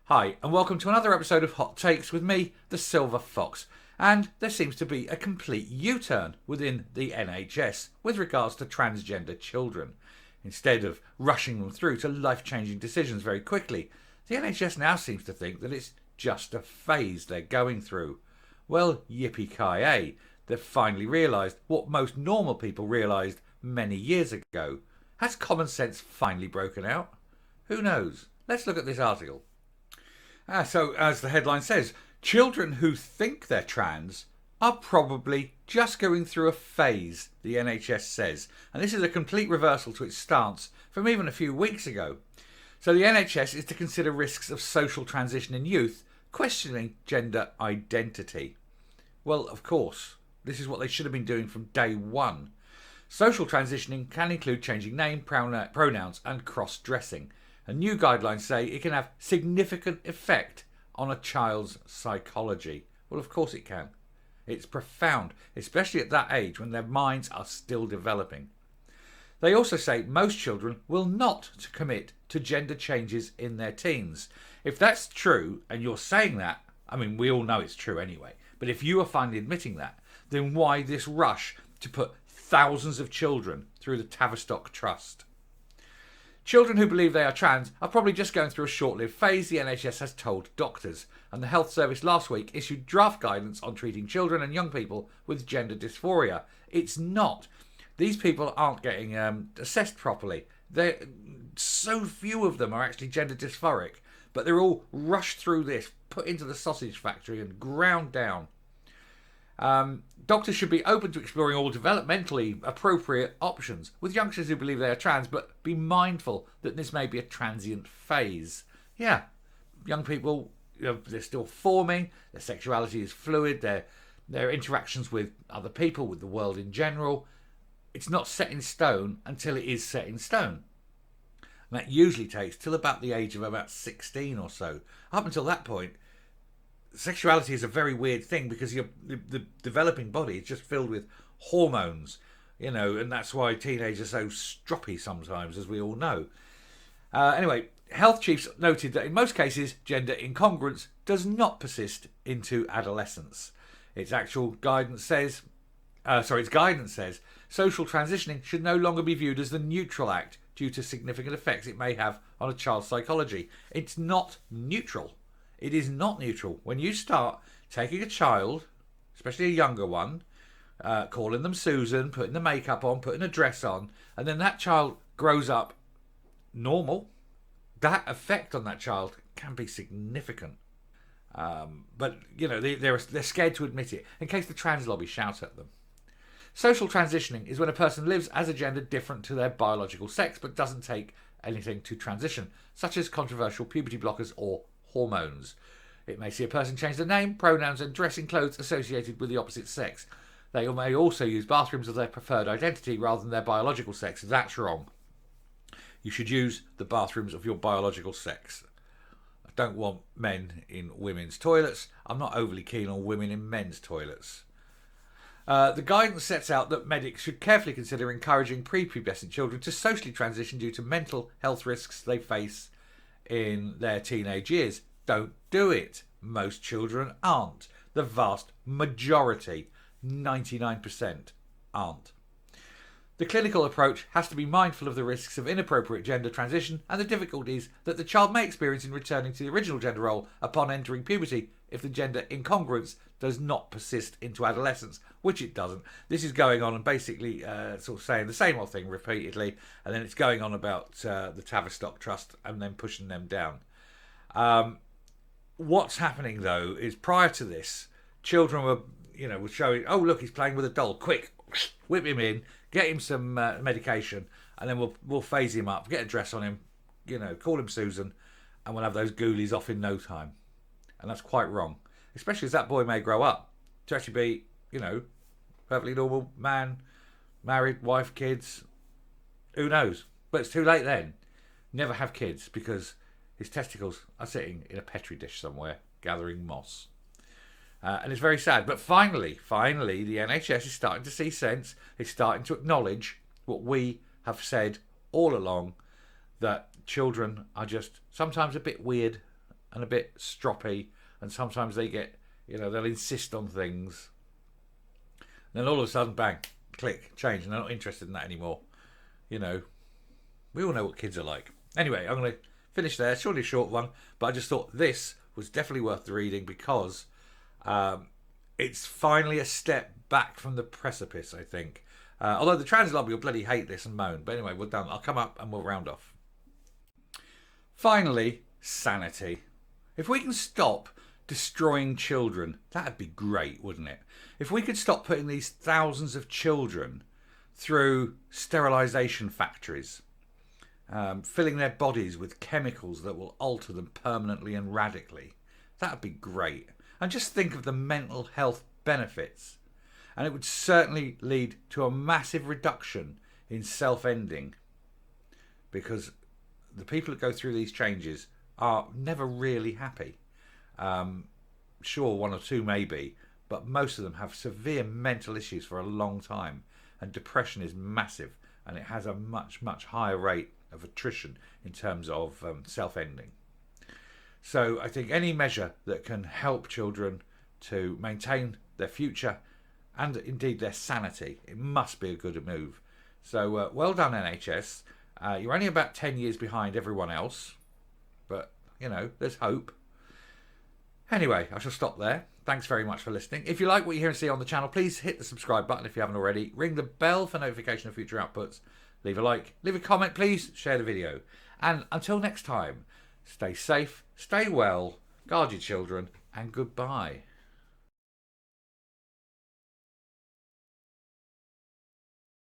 Hi, and welcome to another episode of Hot Takes with me, the Silver Fox. And there seems to be a complete U-turn within the NHS with regards to transgender children. Instead of rushing them through to life-changing decisions very quickly, the NHS now seems to think that it's just a phase they're going through. Well, yippee-ki-yay, they've finally realised what most normal people realised many years ago. Has common sense finally broken out? Who knows? Let's look at this article. So, as the headline says, children who think they're trans are probably just going through a phase, the NHS says. And this is a complete reversal to its stance from even a few weeks ago. So the NHS is to consider risks of social transition in youth, questioning gender identity. Well, of course, this is what they should have been doing from day one. Social transitioning can include changing name, pronouns and cross-dressing. And new guidelines say it can have significant effect on a child's psychology. Well, of course it can. It's profound, especially at that age when their minds are still developing. They also say most children will not commit to gender changes in their teens. If that's true, and you're saying that, I mean, we all know it's true anyway, but if you are finally admitting that, then why this rush to put thousands of children through the Tavistock Trust? Children who believe they are trans are probably just going through a short-lived phase, the NHS has told doctors. And the Health Service last week issued draft guidance on treating children and young people with gender dysphoria. It's not. These people aren't getting assessed properly. So few of them are actually gender dysphoric, but they're all rushed through this, put into the sausage factory and ground down. Doctors should be open to exploring all developmentally appropriate options with youngsters who believe they are trans, but be mindful that this may be a transient phase. Yeah, young people, they're still forming, their sexuality is fluid, their interactions with other people, with the world in general, it's not set in stone until it is set in stone. And that usually takes till about the age of about 16 or so. Up until that point, sexuality is a very weird thing because the developing body is just filled with hormones, and that's why teenagers are so stroppy sometimes, as we all know. Anyway, health chiefs noted that in most cases, gender incongruence does not persist into adolescence. Its guidance says social transitioning should no longer be viewed as the neutral act due to significant effects it may have on a child's psychology. It's not neutral. It is not neutral. When you start taking a child, especially a younger one, calling them Susan, putting the makeup on, putting a dress on, and then that child grows up normal, that effect on that child can be significant. But, they're scared to admit it, in case the trans lobby shout at them. Social transitioning is when a person lives as a gender different to their biological sex, but doesn't take anything to transition, such as controversial puberty blockers or hormones. It may see a person change their name, pronouns and dressing clothes associated with the opposite sex. They may also use bathrooms of their preferred identity rather than their biological sex. That's wrong. You should use the bathrooms of your biological sex. I don't want men in women's toilets. I'm not overly keen on women in men's toilets. The guidance sets out that medics should carefully consider encouraging prepubescent children to socially transition due to mental health risks they face in their teenage years. Don't do it. Most children aren't. The vast majority, 99%, aren't. The clinical approach has to be mindful of the risks of inappropriate gender transition and the difficulties that the child may experience in returning to the original gender role upon entering puberty if the gender incongruence does not persist into adolescence, which it doesn't. This is going on and basically sort of saying the same old thing repeatedly, and then it's going on about the Tavistock Trust and then pushing them down. What's happening, though, is prior to this, children were showing, oh, look, he's playing with a doll. Quick, whip him in, get him some medication, and then we'll phase him up, get a dress on him, call him Susan, and we'll have those ghoulies off in no time. And that's quite wrong, especially as that boy may grow up to actually be, perfectly normal man, married, wife, kids. Who knows? But it's too late then. Never have kids because his testicles are sitting in a petri dish somewhere gathering moss. And it's very sad. But finally, the NHS is starting to see sense. It's starting to acknowledge what we have said all along, that children are just sometimes a bit weird and a bit stroppy, and sometimes they get, they'll insist on things. And then all of a sudden, bang, click, change, and they're not interested in that anymore. We all know what kids are like. Anyway, I'm going to finish there. Surely a short one, but I just thought this was definitely worth the reading because it's finally a step back from the precipice, I think. Although the trans lobby will bloody hate this and moan. But anyway, we're done. I'll come up and we'll round off. Finally, sanity. If we can stop destroying children, that'd be great, wouldn't it? If we could stop putting these thousands of children through sterilisation factories, filling their bodies with chemicals that will alter them permanently and radically, that'd be great. And just think of the mental health benefits. And it would certainly lead to a massive reduction in self-ending, because the people that go through these changes are never really happy. Sure, one or two maybe, but most of them have severe mental issues for a long time, and depression is massive, and it has a much, much higher rate of attrition in terms of self-ending. So I think any measure that can help children to maintain their future and indeed their sanity, it must be a good move. So well done, NHS. You're only about 10 years behind everyone else, but there's hope. Anyway, I shall stop there. Thanks very much for listening. If you like what you hear and see on the channel, please hit the subscribe button if you haven't already. Ring the bell for notification of future outputs. Leave a like, leave a comment, please share the video. And until next time, stay safe, stay well, guard your children, and goodbye.